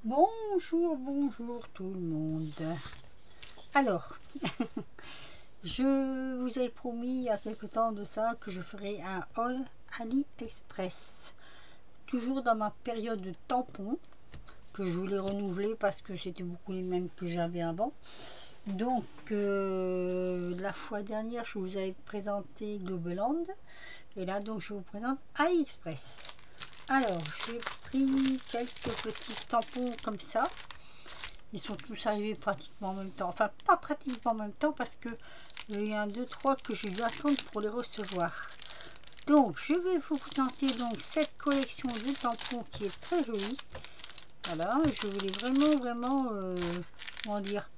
Bonjour, bonjour tout le monde. Alors, je vous avais promis il y a quelque temps de ça que je ferai un haul AliExpress. Toujours dans ma période de tampons que je voulais renouveler parce que c'était beaucoup les mêmes que j'avais avant. Donc, la fois dernière, je vous avais présenté Globaland. Et là, donc, je vous présente AliExpress. Alors, j'ai pris quelques petits tampons comme ça. Ils sont tous arrivés pratiquement en même temps. Enfin, pas pratiquement en même temps parce que il y a un, deux, trois que j'ai dû attendre pour les recevoir. Donc, je vais vous présenter donc cette collection de tampons qui est très jolie. Voilà, je voulais vraiment, comment dire,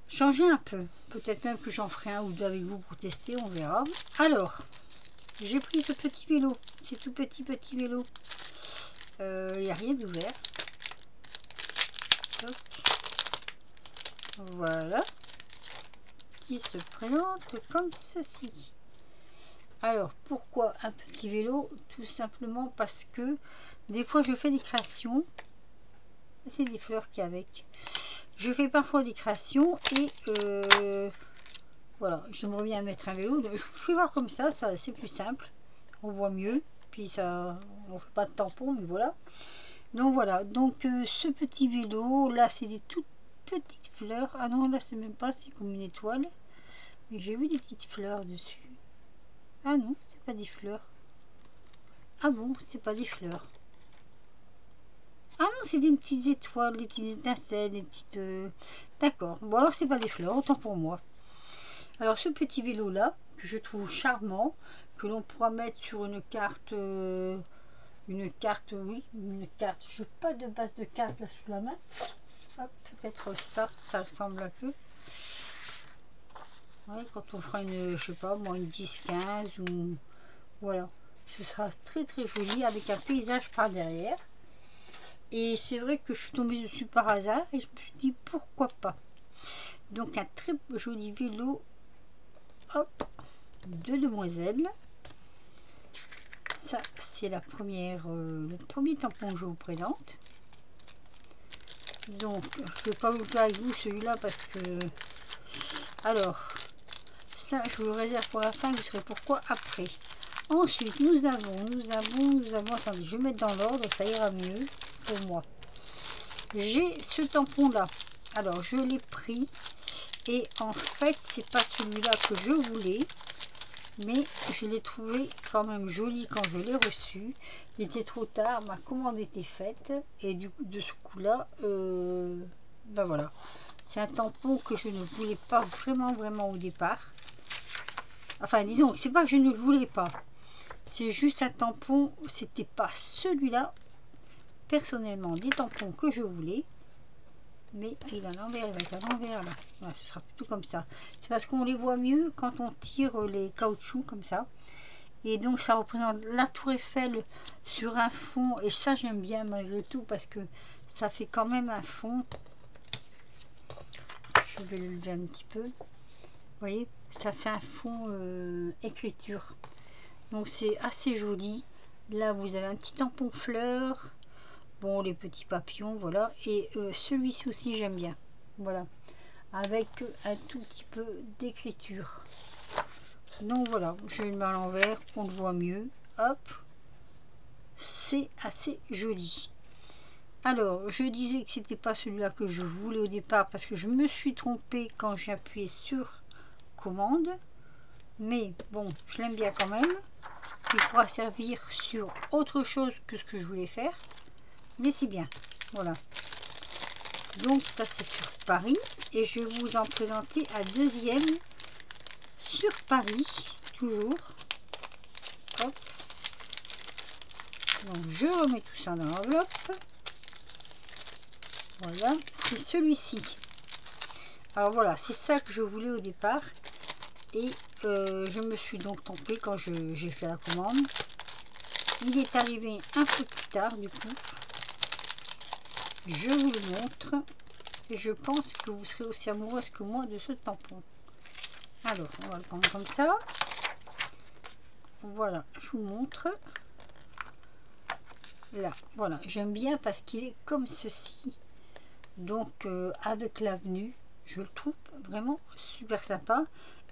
changer un peu. Peut-être même que j'en ferai un ou deux avec vous pour tester, on verra. Alors, j'ai pris ce petit vélo. C'est tout petit vélo. Il n'y a rien d'ouvert. Voilà, qui se présente comme ceci. Alors, pourquoi un petit vélo? Tout simplement parce que des fois je fais des créations. C'est des fleurs qu'il y a avec. Je fais parfois des créations et voilà, j'aimerais bien mettre un vélo. Je vais voir comme ça c'est plus simple. On voit mieux. Puis ça, on fait pas de tampon, mais voilà. Donc voilà, donc ce petit vélo, là c'est des toutes petites fleurs. Ah non, là c'est même pas, c'est comme une étoile. Mais j'ai vu des petites fleurs dessus. Ah non, c'est pas des fleurs. Ah bon, c'est pas des fleurs. Ah non, c'est des petites étoiles, des petites étincelles, des petites... D'accord, bon alors c'est pas des fleurs, autant pour moi. Alors ce petit vélo là, que je trouve charmant, que l'on pourra mettre sur une carte... oui, une carte. Je n'ai pas de base de carte là sous la main. Peut-être ça ressemble un peu. Ouais, quand on fera une, je sais pas, moi une 10-15 ou... Voilà. Ce sera très très joli avec un paysage par derrière. Et c'est vrai que je suis tombée dessus par hasard et je me suis dit pourquoi pas. Donc un très joli vélo, hop, de demoiselles. Ça c'est la première, le premier tampon que je vous présente. Donc je ne vais pas vous le faire avec vous celui-là parce que, alors ça je vous le réserve pour la fin, vous saurez pourquoi après. Ensuite nous avons, attendez, je vais mettre dans l'ordre, ça ira mieux pour moi. J'ai ce tampon là, alors je l'ai pris et en fait c'est pas celui-là que je voulais, mais je l'ai trouvé quand même joli quand je l'ai reçu. Il était trop tard, ma commande était faite et du coup de ce coup là ben voilà, c'est un tampon que je ne voulais pas vraiment au départ. Enfin disons, c'est pas que je ne le voulais pas, c'est juste un tampon, c'était pas celui-là personnellement des tampons que je voulais. Mais il a l'envers, il va être à l'envers là. Voilà, ce sera plutôt comme ça. C'est parce qu'on les voit mieux quand on tire les caoutchoucs comme ça. Et donc ça représente la tour Eiffel sur un fond. Et ça j'aime bien malgré tout parce que ça fait quand même un fond. Je vais le lever un petit peu. Vous voyez, ça fait un fond écriture. Donc c'est assez joli. Là vous avez un petit tampon fleur. Bon, les petits papillons, voilà. Et celui-ci aussi j'aime bien. Voilà, avec un tout petit peu d'écriture. Donc voilà, je le mets à l'envers, on le voit mieux. Hop, c'est assez joli. Alors, je disais que c'était pas celui-là que je voulais au départ parce que je me suis trompée quand j'ai appuyé sur commande. Mais bon, je l'aime bien quand même. Il pourra servir sur autre chose que ce que je voulais faire. Mais c'est bien, voilà. Donc ça c'est sur Paris et je vais vous en présenter un deuxième sur Paris, toujours. Hop. Donc je remets tout ça dans l'enveloppe. Voilà, c'est celui-ci. Alors voilà, c'est ça que je voulais au départ et je me suis donc trompée quand j'ai fait la commande. Il est arrivé un peu plus tard du coup. Je vous le montre et je pense que vous serez aussi amoureuse que moi de ce tampon. Alors, on va le prendre comme ça. Voilà, je vous montre. là, voilà, j'aime bien parce qu'il est comme ceci. Donc avec l'avenue, je le trouve vraiment super sympa.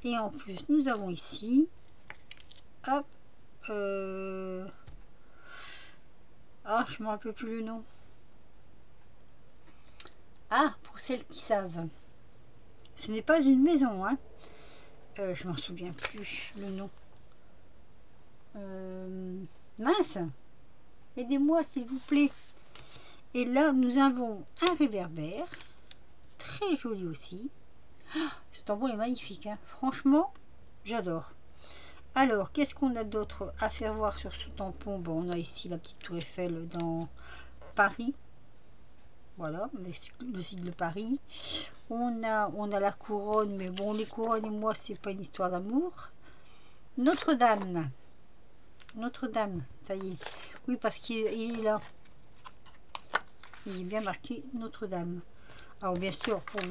Et en plus, nous avons ici, hop, ah, je me rappelle plus le nom. Ah, pour celles qui savent, ce n'est pas une maison, hein. Je m'en souviens plus le nom. Mince, aidez-moi s'il vous plaît. Et là, nous avons un réverbère, très joli aussi. Ce tampon est magnifique, hein. Franchement, j'adore. Alors, qu'est-ce qu'on a d'autre à faire voir sur ce tampon? Bon, on a ici la petite tour Eiffel dans Paris. Voilà, le sigle Paris. On a la couronne, mais bon, les couronnes et moi, c'est pas une histoire d'amour. Notre-Dame. Notre-Dame, ça y est. Oui, parce qu'il est là. Il est bien marqué Notre-Dame. Alors, bien sûr, pour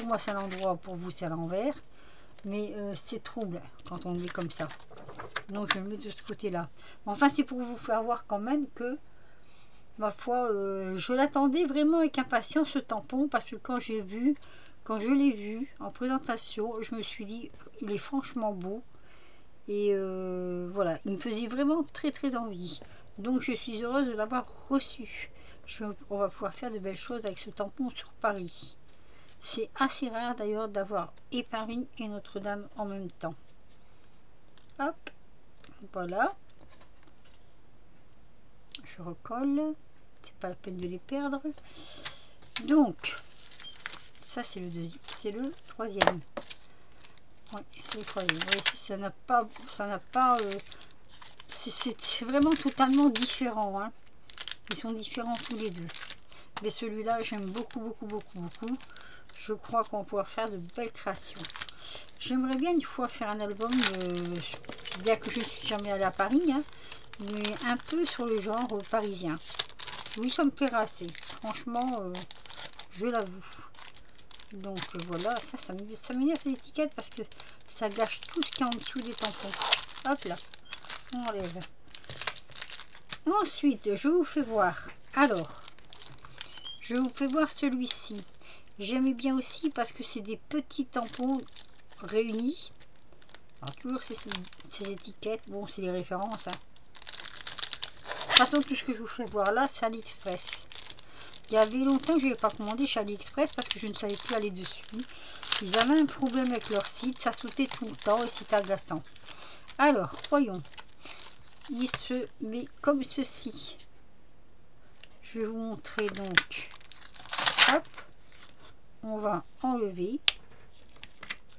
moi, c'est à l'endroit, pour vous, c'est à l'envers. Mais c'est trouble quand on le met comme ça. Donc, je le mets de ce côté-là. Enfin, c'est pour vous faire voir quand même que, ma foi, je l'attendais vraiment avec impatience, ce tampon, parce que quand je l'ai vu en présentation, je me suis dit, il est franchement beau. Et voilà, il me faisait vraiment très très envie. Donc je suis heureuse de l'avoir reçu. On va pouvoir faire de belles choses avec ce tampon sur Paris. C'est assez rare d'ailleurs d'avoir et Paris et Notre-Dame en même temps. Hop, voilà. Je recolle. C'est pas la peine de les perdre. Donc, ça c'est le deuxième, c'est le troisième. Oui, c'est le troisième. Vous voyez, ça n'a pas, c'est vraiment totalement différent, hein. Ils sont différents tous les deux. Mais celui-là, j'aime beaucoup, beaucoup, beaucoup, beaucoup. Je crois qu'on va pouvoir faire de belles créations. J'aimerais bien une fois faire un album, bien que je ne suis jamais allée à Paris, hein, mais un peu sur le genre parisien. Oui, ça me plaira assez. Franchement, je l'avoue. Donc voilà, ça m'énerve ces étiquettes parce que ça gâche tout ce qu'il y a en dessous des tampons. Hop là, on enlève. Ensuite, je vous fais voir. Alors, je vous fais voir celui-ci. J'aimais bien aussi parce que c'est des petits tampons réunis. Alors, toujours ces étiquettes. Bon, c'est les références, hein. De toute façon, tout ce que je vous fais voir là, c'est AliExpress. Il y avait longtemps que je n'avais pas commandé chez AliExpress parce que je ne savais plus aller dessus. Ils avaient un problème avec leur site. Ça sautait tout le temps et c'est agaçant. Alors, voyons. Il se met comme ceci. Je vais vous montrer donc. Hop, on va enlever.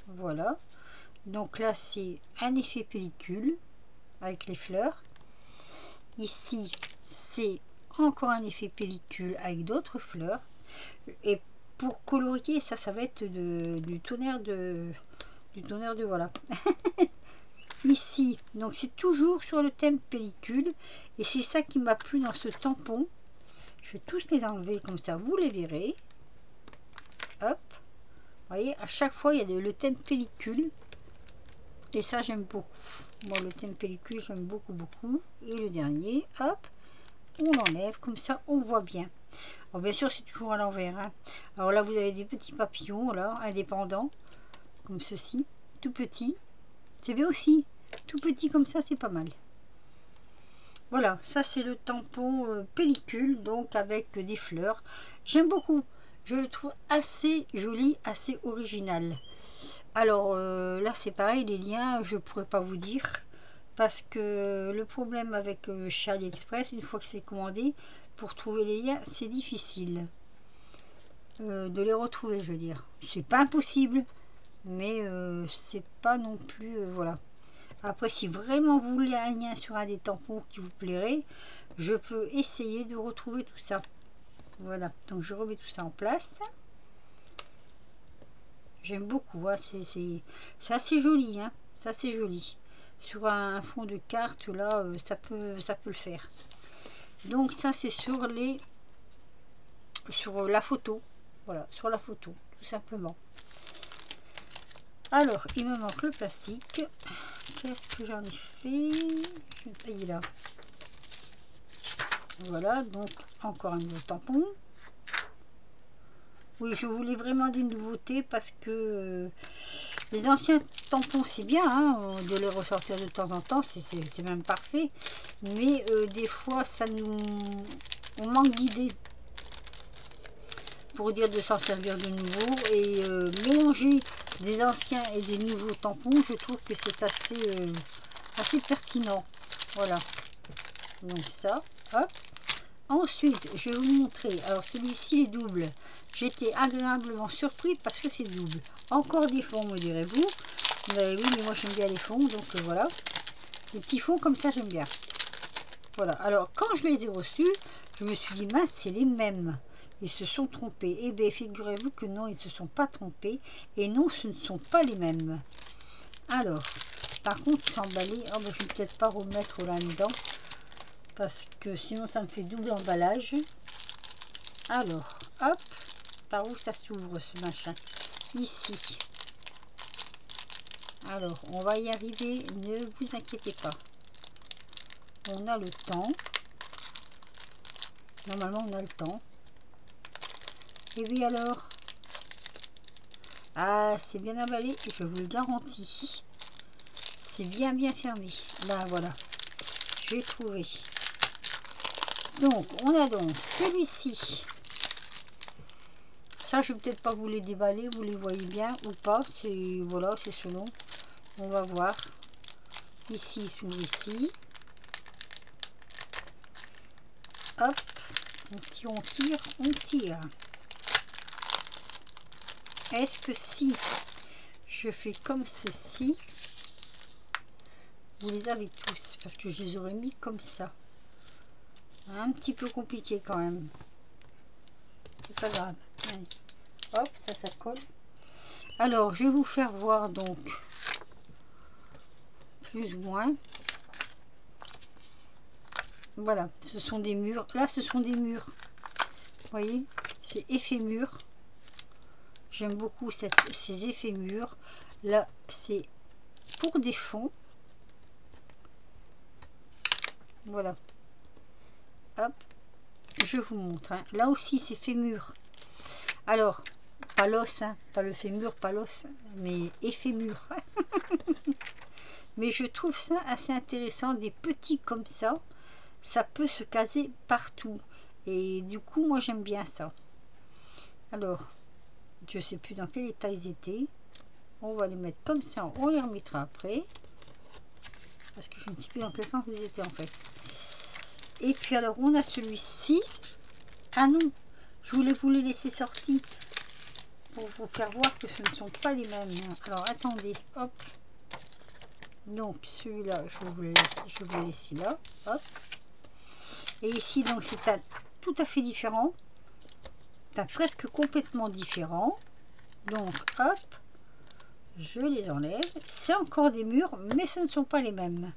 Voilà. Donc là, c'est un effet pellicule avec les fleurs. Ici, c'est encore un effet pellicule avec d'autres fleurs. Et pour colorier, ça va être du tonnerre de voilà. Ici, donc c'est toujours sur le thème pellicule. Et c'est ça qui m'a plu dans ce tampon. Je vais tous les enlever comme ça, vous les verrez. Hop. Vous voyez, à chaque fois, il y a le thème pellicule. Et ça, j'aime beaucoup. Moi, le thème pellicule, j'aime beaucoup, beaucoup. Et le dernier, hop, on l'enlève. Comme ça, on voit bien. Alors, bien sûr, c'est toujours à l'envers, hein. Alors là, vous avez des petits papillons, là, indépendants. Comme ceci. Tout petit. C'est bien aussi. Tout petit comme ça, c'est pas mal. Voilà, ça c'est le tampon pellicule, donc avec des fleurs. J'aime beaucoup. Je le trouve assez joli, assez original. Alors là c'est pareil, les liens, je ne pourrais pas vous dire. Parce que le problème avec chez AliExpress, une fois que c'est commandé, pour trouver les liens, c'est difficile. De les retrouver, je veux dire. C'est pas impossible, mais c'est pas non plus... voilà. Après, si vraiment vous voulez un lien sur un des tampons qui vous plairait, je peux essayer de retrouver tout ça. Voilà, donc je remets tout ça en place. J'aime beaucoup, hein. C'est assez joli, hein. C'est assez joli. Sur un fond de carte, là, ça peut le faire. Donc ça, c'est sur la photo. Voilà, sur la photo, tout simplement. Alors, il me manque le plastique. Qu'est-ce que j'en ai fait? Je vais tailler là. Voilà, donc encore un nouveau tampon. Oui, je voulais vraiment des nouveautés parce que les anciens tampons, c'est bien hein, de les ressortir de temps en temps, c'est même parfait. Mais des fois, on manque d'idées pour dire de s'en servir de nouveau. Et mélanger des anciens et des nouveaux tampons, je trouve que c'est assez pertinent. Voilà, donc ça, hop. Ensuite, je vais vous montrer, alors celui-ci est double. J'étais agréablement surpris parce que c'est double. Encore des fonds, me direz-vous. Mais oui, mais moi j'aime bien les fonds, donc voilà. Les petits fonds comme ça, j'aime bien. Voilà, alors quand je les ai reçus, je me suis dit, mince, c'est les mêmes. Ils se sont trompés. Eh bien, figurez-vous que non, ils ne se sont pas trompés. Et non, ce ne sont pas les mêmes. Alors, par contre, ils sont emballés. Oh, ben, je ne vais peut-être pas remettre là-dedans. Parce que sinon ça me fait double emballage. Alors, hop, par où ça s'ouvre ce machin? Ici. Alors, on va y arriver, ne vous inquiétez pas. On a le temps. Normalement, on a le temps. Et oui alors? Ah, c'est bien emballé et je vous le garantis. C'est bien fermé. Là, voilà. J'ai trouvé. Donc, on a donc celui-ci. Ça, je vais peut-être pas vous les déballer, vous les voyez bien ou pas. C'est voilà, c'est selon. On va voir. Ici, sous ici. Hop. On tire, on tire. Est-ce que si je fais comme ceci, vous les avez tous? Parce que je les aurais mis comme ça. Un petit peu compliqué quand même. C'est pas grave. Allez. Hop, ça colle. Alors, je vais vous faire voir donc plus ou moins. Voilà, ce sont des murs. Là, ce sont des murs. Vous voyez, c'est effet mur. J'aime beaucoup ces effets murs. Là, c'est pour des fonds. Voilà. Hop, je vous montre. Hein. Là aussi, c'est fait mur. Alors, pas l'os, hein, pas le fémur, pas l'os, mais effet mur. Mais je trouve ça assez intéressant, des petits comme ça peut se caser partout. Et du coup, moi j'aime bien ça. Alors, je sais plus dans quel état ils étaient. On va les mettre comme ça, on les remettra après. Parce que je ne sais plus dans quel sens ils étaient en fait. Et puis alors, on a celui-ci. Ah non, je voulais vous les laisser sortis pour vous faire voir que ce ne sont pas les mêmes. Alors, attendez, hop. Donc, celui-là, je vous le laisse là. Hop. Et ici, donc, c'est tout à fait différent. C'est presque complètement différent. Donc, hop. Je les enlève. C'est encore des murs, mais ce ne sont pas les mêmes.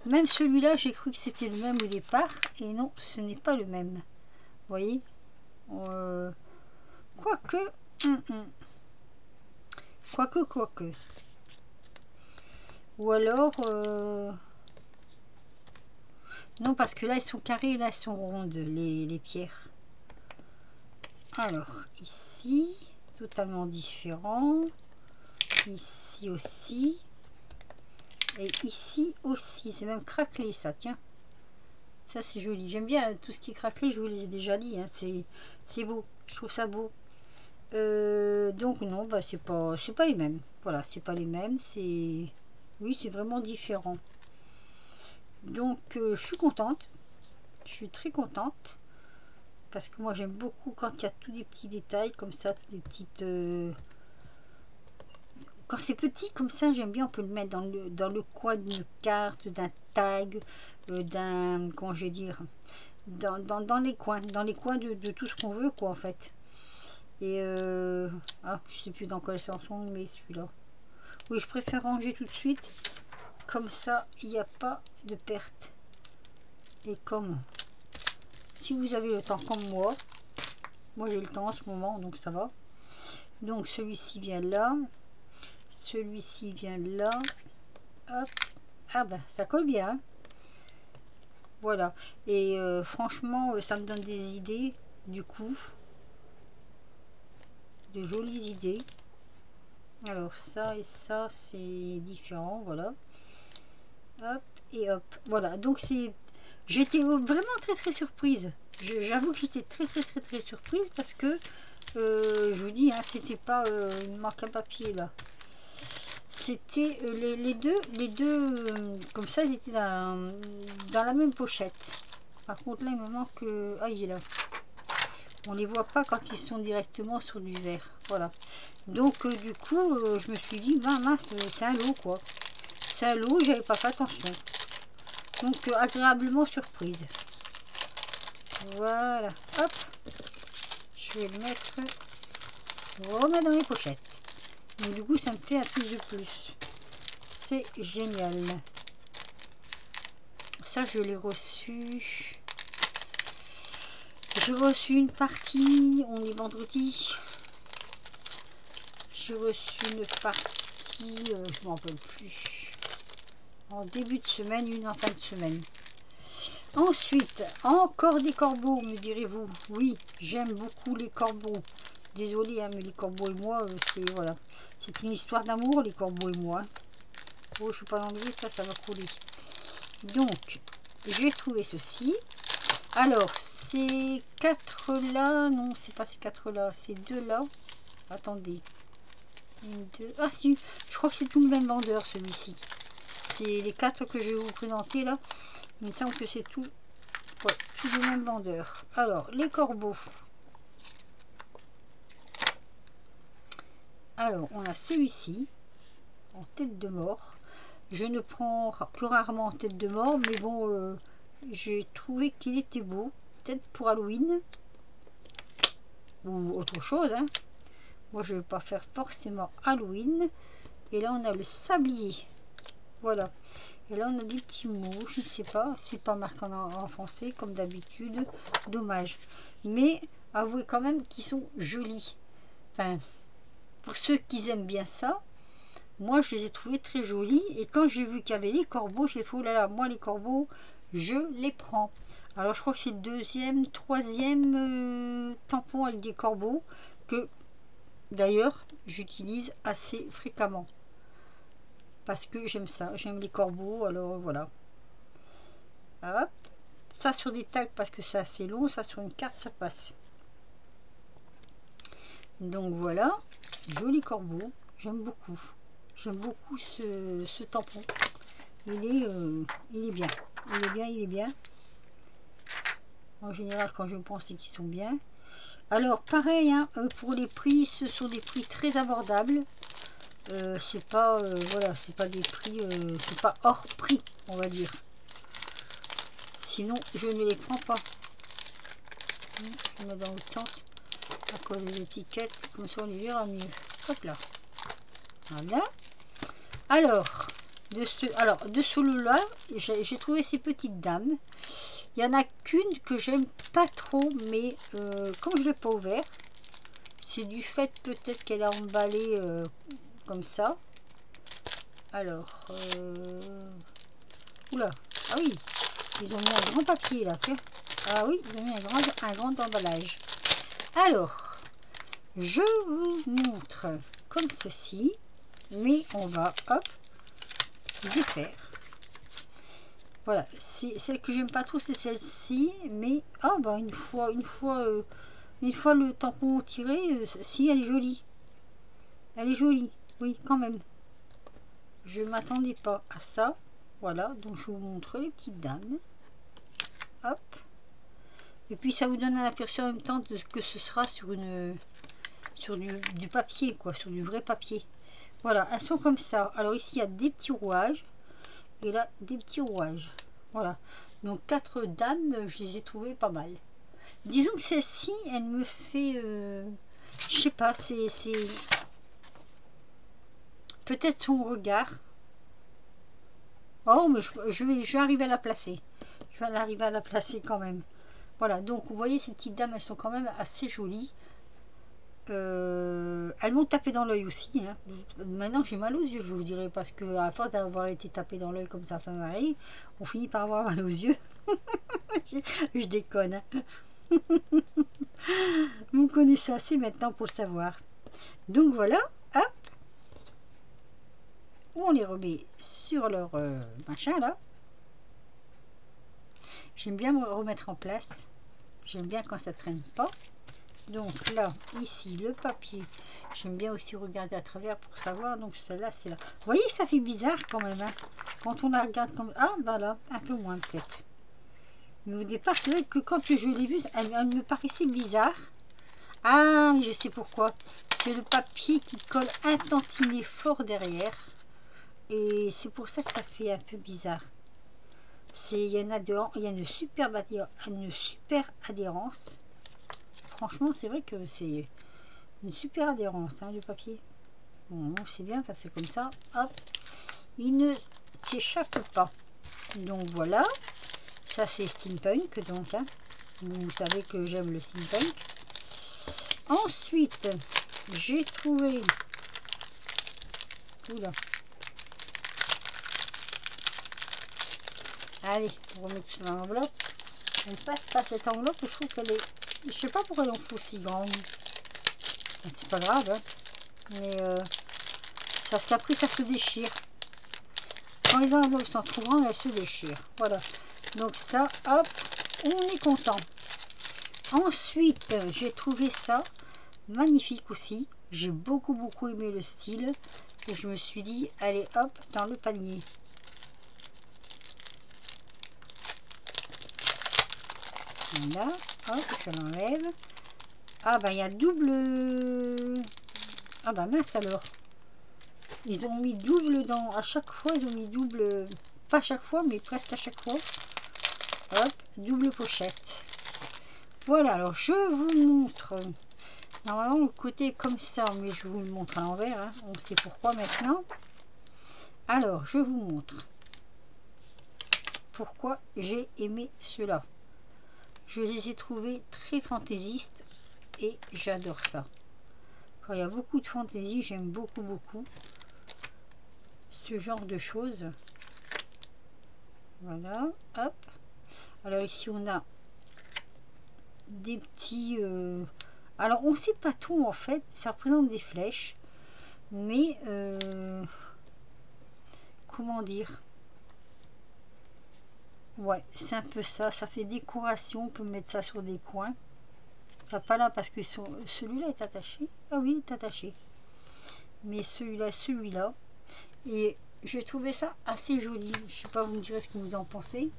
Même celui-là, j'ai cru que c'était le même au départ. Et non, ce n'est pas le même. Vous voyez, quoique. Quoique. Ou alors... non, parce que là, ils sont carrés et là, ils sont rondes, les pierres. Alors, ici, totalement différent. Ici aussi. Et ici aussi. C'est même craquelé, ça, tiens. Ça, c'est joli. J'aime bien tout ce qui est craquelé, je vous l'ai déjà dit. Hein. C'est beau. Je trouve ça beau. Donc, non, bah, c'est pas les mêmes. Voilà, c'est pas les mêmes. Oui, c'est vraiment différent. Donc, je suis contente. Je suis très contente. Parce que moi, j'aime beaucoup quand il y a tous des petits détails comme ça, toutes des petites... Quand c'est petit comme ça, j'aime bien, on peut le mettre dans le coin d'une carte, d'un tag, d'un... Comment je vais dire, dans les coins de tout ce qu'on veut, quoi, en fait. Et ah, je sais plus dans quel sens on met celui-là. Oui, je préfère ranger tout de suite. Comme ça, il n'y a pas de perte. Et comme si vous avez le temps comme moi j'ai le temps en ce moment, donc ça va. Donc celui-ci vient là. Celui-ci vient là. Hop. Ah ben, ça colle bien. Voilà. Et franchement, ça me donne des idées, du coup. De jolies idées. Alors ça et ça, c'est différent, voilà. Hop et hop. Voilà, donc c'est... J'étais vraiment très surprise. J'avoue que j'étais très surprise parce que, je vous dis, hein, c'était pas une marque à papier là. C'était les deux, comme ça, ils étaient dans la même pochette. Par contre, là, il me manque... ah, il est là. On les voit pas quand ils sont directement sur du verre. Voilà. Donc, du coup, je me suis dit, ben mince, c'est un lot, quoi. C'est un lot, j'avais pas fait attention. Donc, agréablement surprise. Voilà. Hop. Je vais le mettre... remettre dans les pochettes. Donc, du coup, ça me fait un truc de plus. C'est génial. Ça, je l'ai reçu... J'ai reçu une partie, on est vendredi. J'ai reçu une partie, je ne m'en rappelle plus, en début de semaine, une en fin de semaine. Ensuite, encore des corbeaux, me direz-vous. Oui, j'aime beaucoup les corbeaux. Désolée, hein, mais les corbeaux et moi, c'est voilà, c'est une histoire d'amour, les corbeaux et moi. Oh, je ne suis pas l'enlever, ça va couler. Donc, j'ai trouvé ceci. Alors, ces quatre là, non, c'est pas ces quatre là, ces deux là. Attendez. Une, deux. Ah si, je crois que c'est tout le même vendeur celui-ci. C'est les quatre que je vais vous présenter là. Il me semble que c'est tout, ouais, tout le même vendeur. Alors, les corbeaux. Alors, on a celui-ci en tête de mort. Je ne prends que rarement en tête de mort, mais bon, j'ai trouvé qu'il était beau. Peut-être pour Halloween ou autre chose, hein. Moi je vais pas faire forcément Halloween. Et là on a le sablier, voilà. Et là on a des petits mots, je ne sais pas, c'est pas marqué en français comme d'habitude, dommage. Mais avouez quand même qu'ils sont jolis. Enfin, pour ceux qui aiment bien ça, moi je les ai trouvés très jolis. Et quand j'ai vu qu'il y avait les corbeaux, j'ai fait oh là là, moi les corbeaux je les prends. Alors je crois que c'est le deuxième, troisième tampon avec des corbeaux que d'ailleurs j'utilise assez fréquemment. Parce que j'aime ça, j'aime les corbeaux, alors voilà. Hop, ça sur des tags parce que c'est assez long, ça sur une carte ça passe. Donc voilà, joli corbeau, j'aime beaucoup. J'aime beaucoup ce tampon. Il est bien, il est bien. En général, quand je pense qu'ils sont bien. Alors, pareil, hein, pour les prix, ce sont des prix très abordables. C'est pas, voilà, c'est pas des prix, c'est pas hors prix, on va dire. Sinon, je ne les prends pas. Je mets dans l'autre sens, à cause des étiquettes, comme ça on les verra mieux. Hop là. Voilà. Alors, de celui-là, j'ai trouvé ces petites dames. Il y en a qu'une que j'aime pas trop, mais comme je l'ai pas ouvert, c'est du fait peut-être qu'elle a emballé comme ça. Alors, oula, ah oui, ils ont mis un grand papier là. Ah oui, ils ont mis un grand emballage. Alors, je vous montre comme ceci, mais on va, hop, défaire. Voilà, c'est celle que j'aime pas trop, c'est celle-ci, mais ah bah une fois le tampon tiré, si elle est jolie, oui quand même. Je m'attendais pas à ça, voilà. Donc je vous montre les petites dames, hop, et puis ça vous donne un aperçu en même temps de ce que ce sera sur du papier, quoi, sur du vrai papier. Voilà, elles sont comme ça. Alors ici il y a des petits rouages. Et là, des petits rouages. Voilà. Donc, 4 dames, je les ai trouvées pas mal. Disons que celle-ci, elle me fait... je sais pas, c'est... peut-être son regard. Oh, mais je vais arriver à la placer. Je vais arriver à la placer quand même. Voilà. Donc, vous voyez, ces petites dames, elles sont quand même assez jolies. elles m'ont tapé dans l'œil aussi. Hein. Maintenant, j'ai mal aux yeux, je vous dirais, parce que à force d'avoir été tapé dans l'œil comme ça arrive, on finit par avoir mal aux yeux. Je déconne. Hein. Vous me connaissez assez maintenant pour le savoir. Donc voilà, hop. On les remet sur leur machin là. J'aime bien me remettre en place. J'aime bien quand ça traîne pas. Donc là, ici, le papier. J'aime bien aussi regarder à travers pour savoir. Donc celle-là, c'est là. Vous voyez, ça fait bizarre quand même. Hein, quand on la regarde comme... Ah, bah là, un peu moins peut-être. Mais au départ, c'est vrai que quand je l'ai vue, elle me paraissait bizarre. Ah, je sais pourquoi. C'est le papier qui colle un tantinet fort derrière. Et c'est pour ça que ça fait un peu bizarre. Il y a une super adhérence. Franchement, c'est vrai que c'est une super adhérence, hein, le papier. Bon, c'est bien parce que comme ça, hop, il ne s'échappe pas. Donc voilà, ça c'est steampunk, donc, hein. Vous savez que j'aime le steampunk. Ensuite, j'ai trouvé... Oula. Allez, on remet tout ça dans l'enveloppe. Elle passe pas cette enveloppe, je trouve qu'elle est... Je sais pas pourquoi elle en fait aussi grande. C'est pas grave, hein. Mais parce qu'après ça se déchire. Quand les enveloppes sont trop grandes, elles se déchirent. Voilà. Donc ça, hop, on est content. Ensuite, j'ai trouvé ça magnifique aussi. J'ai beaucoup aimé le style. Et je me suis dit, allez hop, dans le panier. Là, hop, je l'enlève. Ah bah il y a double... Ah bah mince alors. Ils ont mis double dans... À chaque fois, ils ont mis double... Pas à chaque fois, mais presque à chaque fois. Hop, double pochette. Voilà, alors je vous montre. Normalement, le côté est comme ça, mais je vous le montre à l'envers. Hein. On sait pourquoi maintenant. Alors, je vous montre. Pourquoi j'ai aimé ceux-là. Je les ai trouvés très fantaisistes et j'adore ça. Quand il y a beaucoup de fantaisie, j'aime beaucoup ce genre de choses. Voilà, hop. Alors ici on a des petits... Alors on sait pas tout en fait, ça représente des flèches. Mais... comment dire? Ouais, c'est un peu ça, ça fait décoration, on peut mettre ça sur des coins. Enfin, pas là parce que celui-là est attaché. Ah oui, il est attaché. Mais celui-là. Et j'ai trouvé ça assez joli. Je sais pas, vous me direz ce que vous en pensez.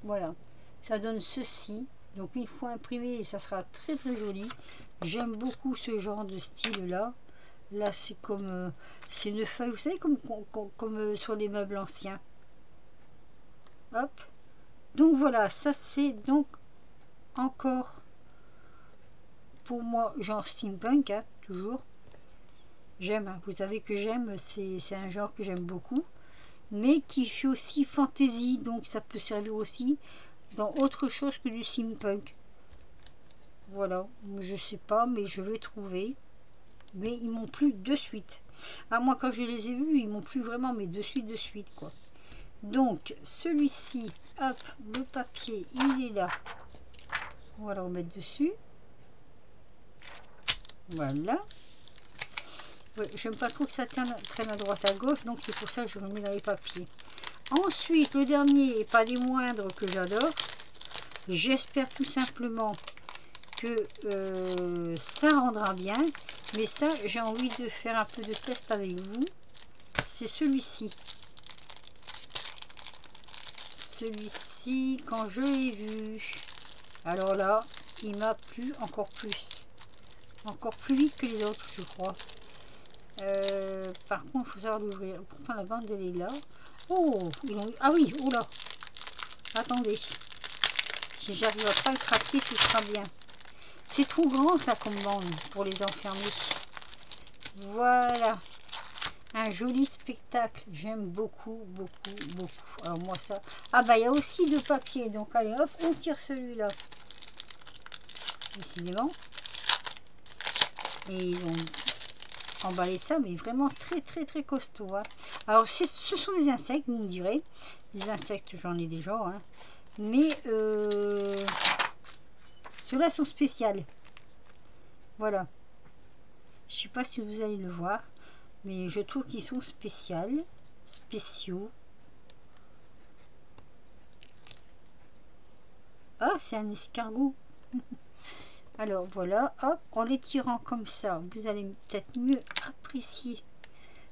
Voilà, ça donne ceci. Donc une fois imprimé, ça sera très joli. J'aime beaucoup ce genre de style-là. Là, c'est comme... c'est une feuille, vous savez, comme sur les meubles anciens. Hop. Donc voilà, ça c'est donc encore pour moi genre steampunk, hein, toujours. J'aime, hein, vous savez que j'aime, c'est un genre que j'aime beaucoup. Mais qui fait aussi fantaisie, donc ça peut servir aussi dans autre chose que du steampunk. Voilà, je sais pas, mais je vais trouver. Mais ils m'ont plu de suite. Ah, moi quand je les ai vus, ils m'ont plu vraiment, mais de suite quoi. Donc celui-ci, hop, le papier, il est là. On va le remettre dessus. Voilà. Ouais, j'aime pas trop que ça traîne à droite à gauche, donc c'est pour ça que je remets dans les papiers. Ensuite, le dernier, et pas des moindres que j'adore, j'espère tout simplement que ça rendra bien. Mais ça, j'ai envie de faire un peu de test avec vous. C'est celui-ci. Celui-ci, quand je l'ai vu, alors là, il m'a plu encore plus. Encore plus vite que les autres, je crois. Par contre, il faut savoir l'ouvrir. Pourtant, la bande, elle est là. Oh, ah oui, oh là. Attendez. Si j'arrive à pas le craquer, ce sera bien. C'est trop grand, ça, comme bande, pour les enfermer. Voilà. Un joli spectacle. J'aime beaucoup. Alors, moi, ça... Ah, bah, il y a aussi de papier. Donc, allez, hop, on tire celui-là. Décidément. Et ils ont emballé ça, mais vraiment très très très costaud. Hein. Alors ce sont des insectes, vous me direz. Des insectes, j'en ai déjà. Hein. Mais ceux-là sont spéciaux. Voilà. Je sais pas si vous allez le voir. Mais je trouve qu'ils sont spéciaux. Ah, c'est un escargot. Alors voilà, hop, en les tirant comme ça, vous allez peut-être mieux apprécier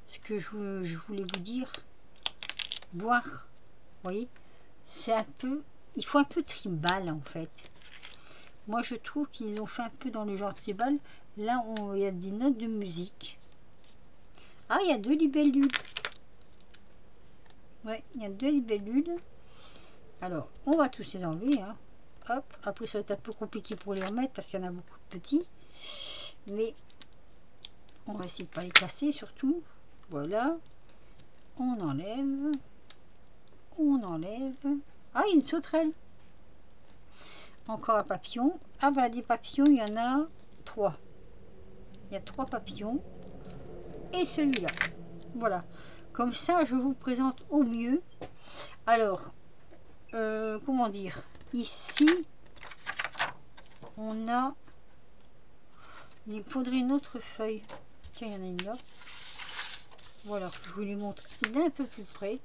ce que je voulais vous dire. Voir, vous voyez, c'est un peu, il faut un peu tribal en fait. Moi je trouve qu'ils ont fait un peu dans le genre tribal. Là, il y a des notes de musique. Ah, il y a 2 libellules. Ouais, il y a 2 libellules. Alors, on va tous les enlever, hein. Hop, après ça va être un peu compliqué pour les remettre parce qu'il y en a beaucoup de petits. Mais on va essayer de ne pas les casser surtout. Voilà. On enlève. On enlève. Ah, il y a une sauterelle. Encore un papillon. Ah bah des papillons, il y en a 3. Il y a 3 papillons. Et celui-là. Voilà. Comme ça, je vous présente au mieux. Alors, comment dire? Ici, on a... Il faudrait une autre feuille. Tiens, il y en a une là. Voilà, je vous les montre d'un peu plus près.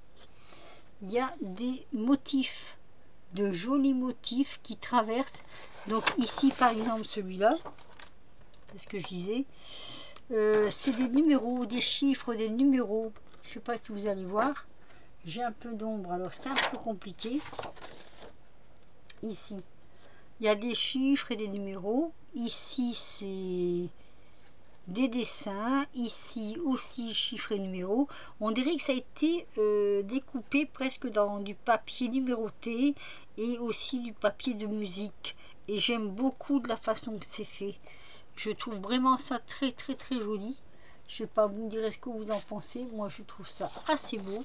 Il y a des motifs, de jolis motifs qui traversent. Donc ici, par exemple, celui-là, c'est ce que je disais. C'est des numéros, des chiffres, des numéros. Je ne sais pas si vous allez voir. J'ai un peu d'ombre, alors c'est un peu compliqué. Ici, il y a des chiffres et des numéros. Ici, c'est des dessins. Ici aussi, chiffres et numéros. On dirait que ça a été découpé presque dans du papier numéroté et aussi du papier de musique. Et j'aime beaucoup de la façon que c'est fait. Je trouve vraiment ça très très très joli. Je sais pas, vous me direz ce que vous en pensez. Moi, je trouve ça assez beau.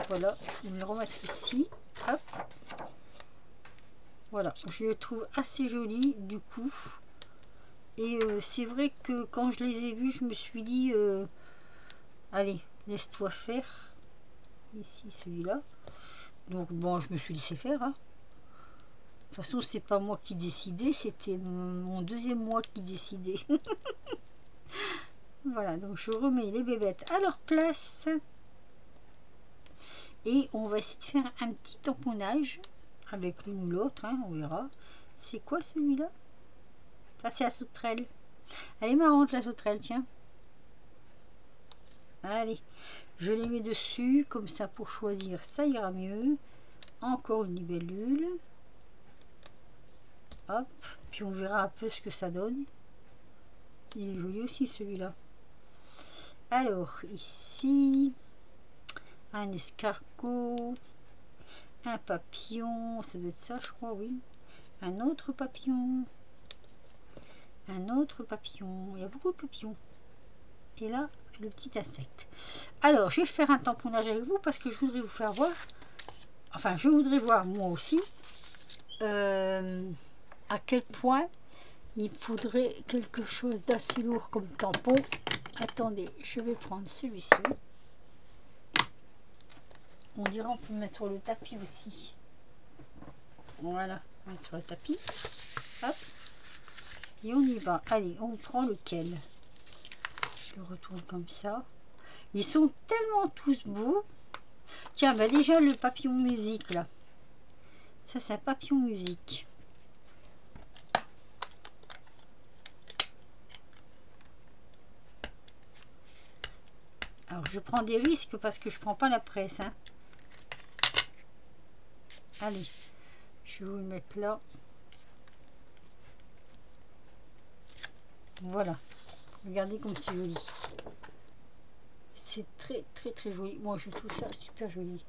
Voilà, je vais me le remettre ici. Hop. Voilà, je le trouve assez joli du coup. Et c'est vrai que quand je les ai vus, je me suis dit, allez, laisse-toi faire. Ici, celui-là. Donc bon, je me suis laissé faire. Hein. De toute façon, c'est pas moi qui décidais, c'était mon deuxième moi qui décidait. Voilà, donc je remets les bébêtes à leur place. Et on va essayer de faire un petit tamponnage avec l'une ou l'autre, hein, on verra. C'est quoi celui-là? Ah, c'est la sauterelle. Elle est marrante la sauterelle, tiens. Allez, je les mets dessus, comme ça pour choisir, ça ira mieux. Encore une libellule. Hop, puis on verra un peu ce que ça donne. Il est joli aussi celui-là. Alors, ici, un escargot, un papillon, ça doit être ça je crois, oui. Un autre papillon, un autre papillon, il y a beaucoup de papillons. Et là, le petit insecte. Alors, je vais faire un tamponnage avec vous parce que je voudrais vous faire voir, enfin, je voudrais voir moi aussi, à quel point il faudrait quelque chose d'assez lourd comme tampon. Attendez, je vais prendre celui-ci. On dirait on peut mettre sur le tapis aussi. Voilà, on met sur le tapis. Hop. Et on y va. Allez, on prend lequel? Je le retourne comme ça. Ils sont tellement tous beaux. Tiens, bah déjà le papillon musique là. Ça c'est un papillon musique. Alors je prends des risques parce que je prends pas la presse. Hein. Allez, je vais vous le mettre là. Voilà. Regardez comme c'est joli. C'est très très très joli. Moi je trouve ça super joli.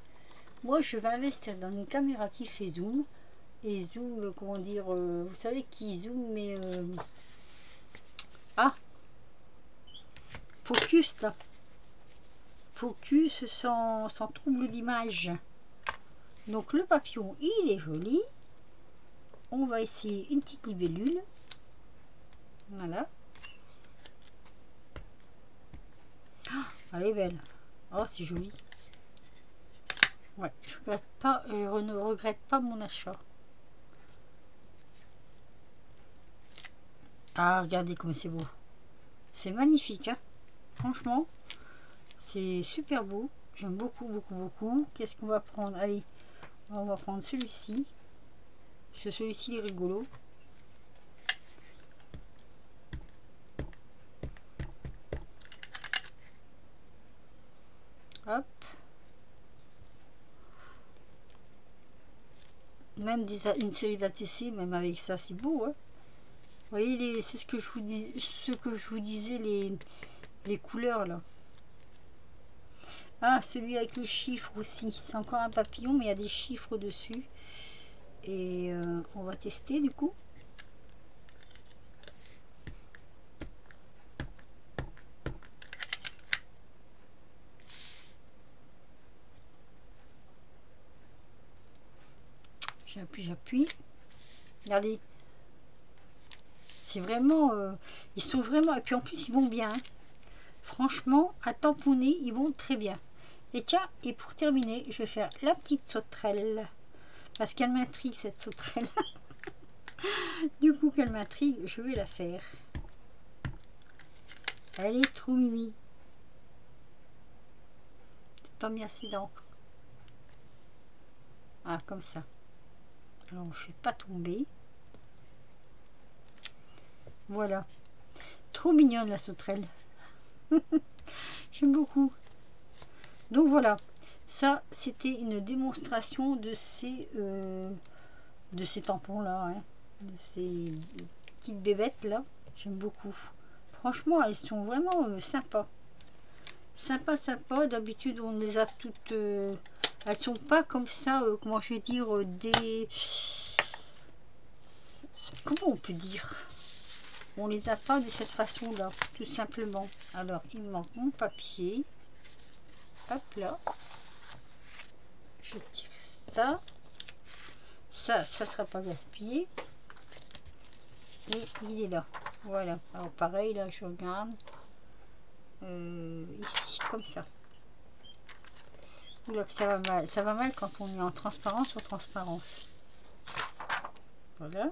Moi je vais investir dans une caméra qui fait zoom. Et zoom, comment dire, vous savez qui zoom, mais... Ah, focus là. Focus sans trouble d'image. Donc le papillon, il est joli. On va essayer une petite libellule. Voilà. Elle est belle. Oh, c'est joli. Ouais, je ne regrette pas mon achat. Ah, regardez comme c'est beau. C'est magnifique, hein. Franchement, c'est super beau. J'aime beaucoup, beaucoup, beaucoup. Qu'est-ce qu'on va prendre? Allez, on va prendre celui-ci. Parce que celui-ci, il est rigolo. Hop. Même une série d'ATC, même avec ça, c'est beau, hein. Vous voyez, c'est ce que je vous disais, les couleurs là. Ah, celui avec les chiffres aussi. C'est encore un papillon, mais il y a des chiffres dessus. Et on va tester du coup. J'appuie. Regardez. C'est vraiment... ils sont vraiment... Et puis en plus, ils vont bien. Hein. Franchement, à tamponner, ils vont très bien. Et tiens, et pour terminer, je vais faire la petite sauterelle. Parce qu'elle m'intrigue, cette sauterelle. Du coup, qu'elle m'intrigue, je vais la faire. Elle est trop mimi. C'est pas mis assez d'encre. Ah, comme ça. Alors, on ne fait pas tomber. Voilà. Trop mignonne, la sauterelle. J'aime beaucoup. Donc, voilà. Ça, c'était une démonstration de ces tampons-là. Hein, de ces petites bébêtes, là. J'aime beaucoup. Franchement, elles sont vraiment sympas. Sympa. D'habitude, on les a toutes... elles sont pas comme ça, comment je vais dire, des... Comment on peut dire? On les a pas de cette façon-là, tout simplement. Alors, il me manque mon papier. Hop là. Je tire ça. Ça sera pas gaspillé. Et il est là. Voilà. Alors, pareil, là, je regarde. Ici, comme ça. Oula, ça va mal quand on est en transparence sur transparence. Voilà.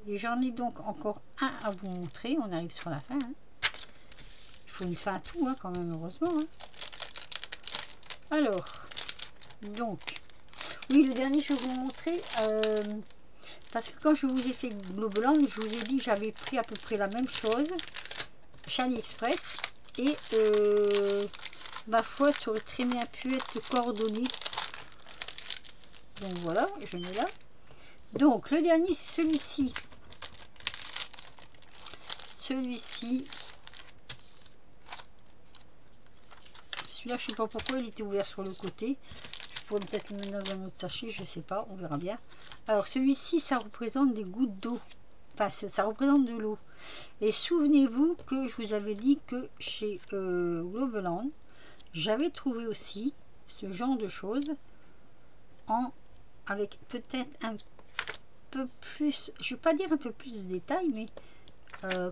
Et j'en ai donc encore un à vous montrer. On arrive sur la fin. Hein. Il faut une fin à tout, hein, quand même, heureusement. Hein. Alors, donc, oui, le dernier, je vais vous montrer. Parce que quand je vous ai fait Globeland, je vous ai dit que j'avais pris à peu près la même chose chez AliExpress. Et ma foi, ça aurait très bien pu être coordonné. Donc voilà, je mets là. Donc le dernier, c'est celui-ci. Celui-ci. Celui-là, je sais pas pourquoi il était ouvert sur le côté. Je pourrais peut-être le mettre dans un autre sachet, je sais pas, on verra bien. Alors celui-ci, ça représente des gouttes d'eau. Enfin, ça représente de l'eau. Et souvenez-vous que je vous avais dit que chez Globeland, j'avais trouvé aussi ce genre de choses avec peut-être un peu plus, je ne vais pas dire un peu plus de détails, mais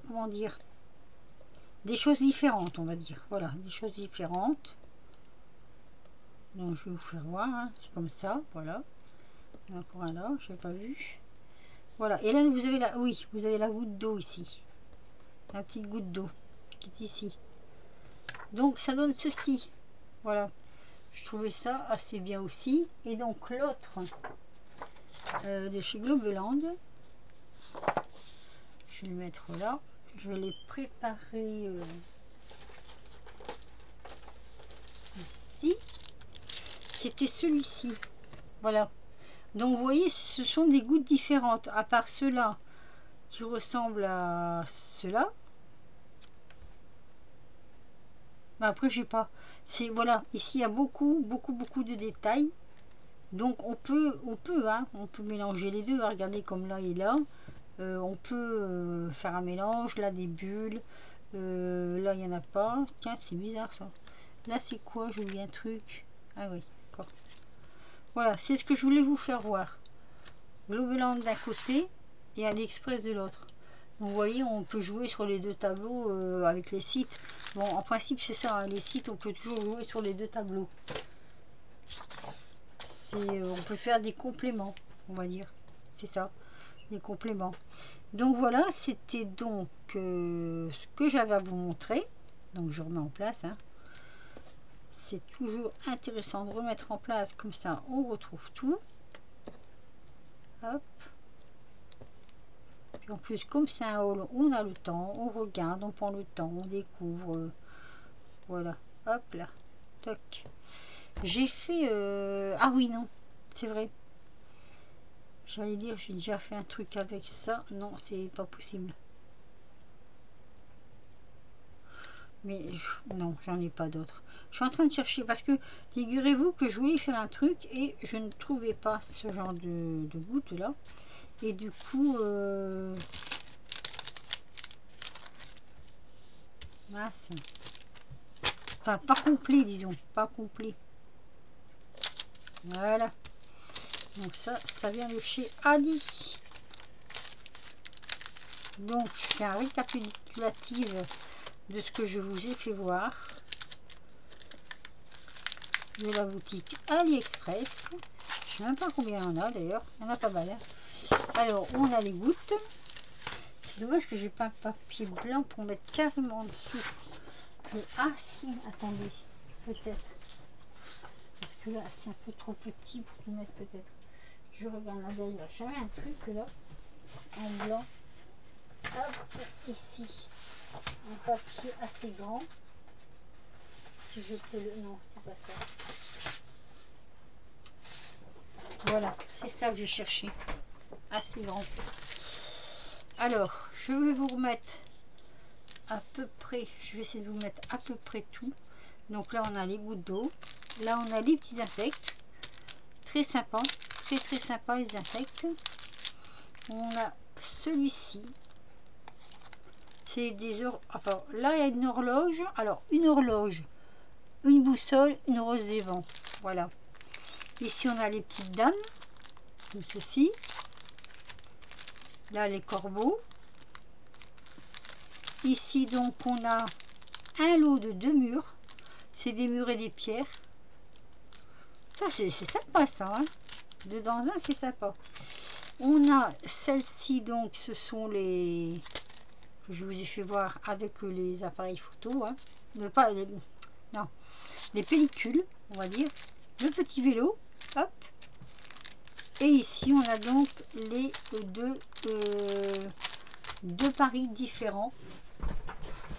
comment dire, des choses différentes, on va dire. Voilà, des choses différentes. Donc je vais vous faire voir, hein. C'est comme ça, voilà. Il y en a encore un là, je n'ai pas vu. Voilà, et là vous avez la, oui, vous avez la goutte d'eau ici. La petite goutte d'eau qui est ici. Donc ça donne ceci. Voilà. Je trouvais ça assez bien aussi. Et donc l'autre de chez Globeland. Je vais le mettre là. Je vais les préparer ici. C'était celui-ci. Voilà. Donc vous voyez, ce sont des gouttes différentes. À part ceux-là qui ressemblent à ceux-là. Mais après, j'ai pas. C'est voilà, ici il y a beaucoup de détails. Donc on peut mélanger les deux. Regardez comme là et là. On peut faire un mélange. Là des bulles. Là il n'y en a pas. Tiens, c'est bizarre ça. Là c'est quoi? J'ai oublié un truc. Ah oui, d'accord. Voilà, c'est ce que je voulais vous faire voir. Globeland d'un côté et AliExpress de l'autre. Vous voyez, on peut jouer sur les deux tableaux avec les sites. Bon, en principe, c'est ça, hein, les sites, on peut toujours jouer sur les deux tableaux. On peut faire des compléments, on va dire. C'est ça, des compléments. Donc voilà, c'était donc ce que j'avais à vous montrer. Donc je remets en place. Hein. C'est toujours intéressant de remettre en place, comme ça on retrouve tout. Hop. Puis en plus, comme c'est un haul, on a le temps, on regarde, on prend le temps, on découvre. Voilà, hop là, toc. J'ai fait... Ah oui, non, c'est vrai. J'allais dire, j'ai déjà fait un truc avec ça. Non, c'est pas possible. Mais non, j'en ai pas d'autres. Je suis en train de chercher parce que figurez-vous que je voulais faire un truc et je ne trouvais pas ce genre de goutte là. Et du coup, mince. Enfin, pas complet, disons, pas complet. Voilà. Donc ça vient de chez Ali. Donc, je fais un récapitulatif de ce que je vous ai fait voir de la boutique AliExpress. Je sais même pas combien il y en a d'ailleurs, il y en a pas mal. Hein. Alors, on a les gouttes. C'est dommage que j'ai pas un papier blanc pour mettre carrément en dessous. Ah si, attendez, peut-être. Parce que là, c'est un peu trop petit pour tout mettre peut-être. Je regarde là derrière. J'avais un truc là, en blanc. Hop, ici. Un papier assez grand. Si je peux le... Non, c'est pas ça. Voilà, c'est ça que j'ai cherché. Assez grand. Alors, je vais vous remettre à peu près, je vais essayer de vous mettre à peu près tout. Donc là, on a les gouttes d'eau. Là, on a les petits insectes. Très sympa. Très très sympa les insectes. On a celui-ci. C'est des enfin, là, il y a une horloge. Alors, une horloge, une boussole, une rose des vents. Voilà. Ici, on a les petites dames. Comme ceci. Là, les corbeaux. Ici, donc, on a un lot de 2 murs. C'est des murs et des pierres. Ça, c'est sympa, ça. Hein. Dedans, là, c'est sympa. On a celle-ci, donc, ce sont les... que je vous ai fait voir avec les appareils photo. Hein. Pas les... Non, les pellicules, on va dire. Le petit vélo. Hop. Et ici, on a donc les deux paris différents.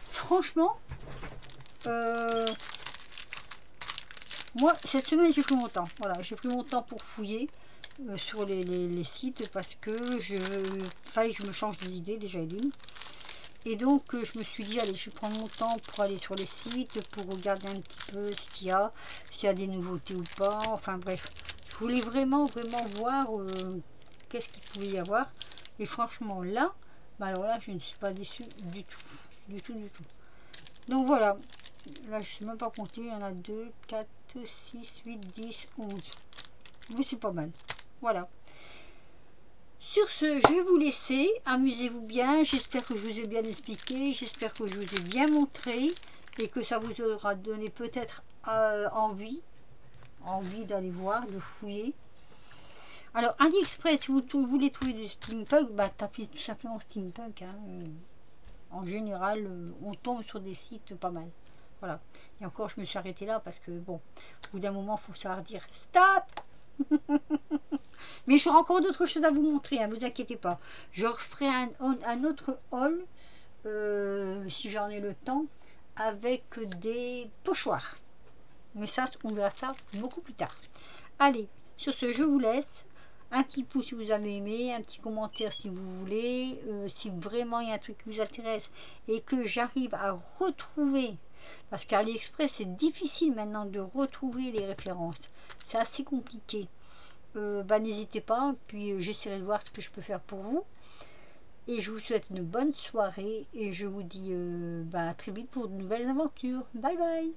Franchement, moi, cette semaine, j'ai pris mon temps. Voilà, j'ai pris mon temps pour fouiller sur les sites parce que fallait que je me change des idées, déjà d'une. Et donc, je me suis dit, allez, je vais prendre mon temps pour aller sur les sites, pour regarder un petit peu s'il y a des nouveautés ou pas. Enfin, bref. Je voulais vraiment voir qu'est-ce qu'il pouvait y avoir. Et franchement, là, bah alors là, je ne suis pas déçue du tout. Du tout. Donc voilà. Là, je ne sais même pas compter. Il y en a 2, 4, 6, 8, 10, 11. Mais c'est pas mal. Voilà. Sur ce, je vais vous laisser. Amusez-vous bien. J'espère que je vous ai bien expliqué. J'espère que je vous ai bien montré. Et que ça vous aura donné peut-être envie d'aller voir, de fouiller. Alors, AliExpress, si vous voulez trouver du steampunk, bah, tapez tout simplement steampunk. Hein. En général, on tombe sur des sites pas mal. Voilà. Et encore, je me suis arrêtée là parce que, bon, au bout d'un moment, il faut savoir dire stop. Mais j'aurai encore d'autres choses à vous montrer, hein, vous inquiétez pas. Je referai un autre haul, si j'en ai le temps, avec des pochoirs. Mais ça, on verra ça beaucoup plus tard. Allez, sur ce, je vous laisse. Un petit pouce si vous avez aimé, un petit commentaire si vous voulez. Si vraiment il y a un truc qui vous intéresse et que j'arrive à retrouver, parce qu'AliExpress, c'est difficile maintenant de retrouver les références. C'est assez compliqué. Bah, n'hésitez pas, puis j'essaierai de voir ce que je peux faire pour vous. Et je vous souhaite une bonne soirée et je vous dis bah, à très vite pour de nouvelles aventures. Bye bye.